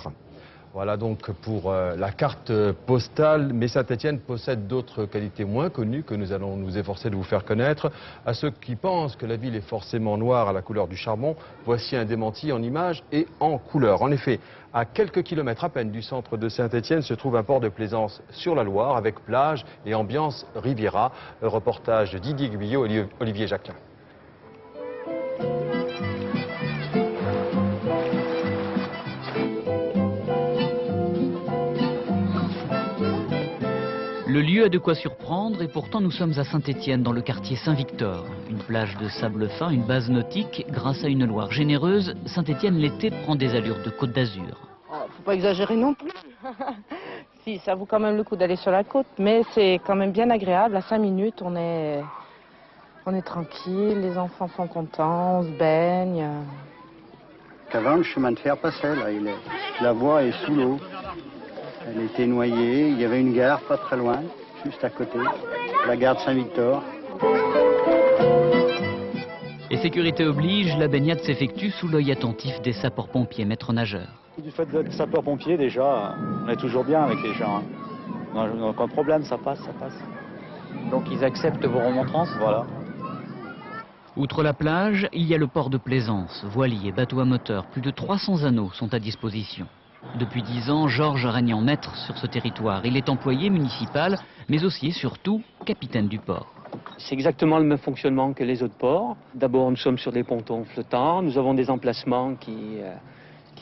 Loire. Voilà donc pour la carte postale, mais Saint-Étienne possède d'autres qualités moins connues que nous allons nous efforcer de vous faire connaître. À ceux qui pensent que la ville est forcément noire à la couleur du charbon, voici un démenti en images et en couleur. En effet, à quelques kilomètres à peine du centre de Saint-Étienne se trouve un port de plaisance sur la Loire avec plage et ambiance Riviera. Reportage de Didier Guyot et Olivier Jacquelin. Le lieu a de quoi surprendre et pourtant nous sommes à Saint-Étienne dans le quartier Saint-Victor. Une plage de sable fin, une base nautique, grâce à une Loire généreuse, Saint-Étienne l'été prend des allures de Côte d'Azur. Faut pas exagérer non plus. Si, ça vaut quand même le coup d'aller sur la côte, mais c'est quand même bien agréable. À 5 minutes, on est tranquille, les enfants sont contents, on se baigne. Qu'avant, le chemin de fer passait, là, la voie est sous l'eau. Elle était noyée, il y avait une gare pas très loin, juste à côté, la gare de Saint-Victor. Et sécurité oblige, la baignade s'effectue sous l'œil attentif des sapeurs-pompiers maîtres nageurs. Du fait d'être sapeurs-pompiers, déjà, on est toujours bien avec les gens. Donc un problème, ça passe. Donc ils acceptent vos remontrances? Voilà. Outre la plage, il y a le port de plaisance, voiliers, bateaux à moteur. Plus de 300 anneaux sont à disposition. Depuis 10 ans, Georges règne en maître sur ce territoire. Il est employé municipal, mais aussi et surtout capitaine du port. C'est exactement le même fonctionnement que les autres ports. D'abord, nous sommes sur des pontons flottants. Nous avons des emplacements qui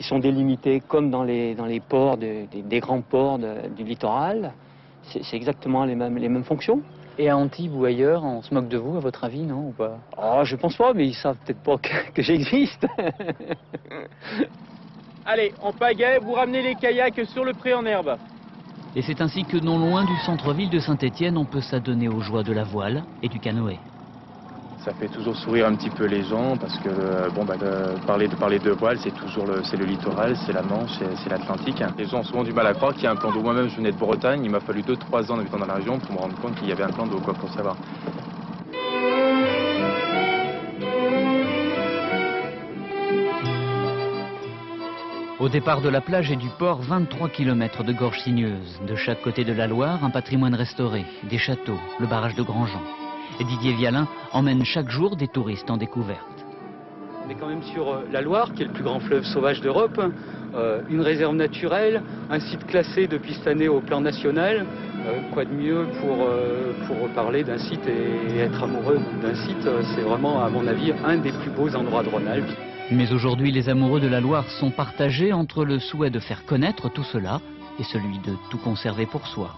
sont délimités comme dans les ports, des grands ports du littoral. C'est exactement les mêmes fonctions. Et à Antibes ou ailleurs, on se moque de vous, à votre avis, non, ou pas? Oh, je pense pas, mais ils savent peut-être pas que j'existe. Allez, en pagaie, vous ramenez les kayaks sur le pré en herbe. Et c'est ainsi que non loin du centre-ville de Saint-Étienne, on peut s'adonner aux joies de la voile et du canoë. Ça fait toujours sourire un petit peu les gens parce que parler de voile, c'est le littoral, c'est la Manche, c'est l'Atlantique. Les gens ont souvent du mal à croire qu'il y a un plan d'eau. Moi-même, je venais de Bretagne, il m'a fallu 2-3 ans d'habitant dans la région pour me rendre compte qu'il y avait un plan d'eau, quoi, pour savoir. Au départ de la plage et du port, 23 km de gorges sinueuses. De chaque côté de la Loire, un patrimoine restauré, des châteaux, le barrage de Grandjean. Et Didier Vialin emmène chaque jour des touristes en découverte. On est quand même sur la Loire, qui est le plus grand fleuve sauvage d'Europe, une réserve naturelle, un site classé depuis cette année au plan national. Quoi de mieux pour parler d'un site et être amoureux d'un site, c'est vraiment, à mon avis, un des plus beaux endroits de Rhône-Alpes. Mais aujourd'hui, les amoureux de la Loire sont partagés entre le souhait de faire connaître tout cela et celui de tout conserver pour soi.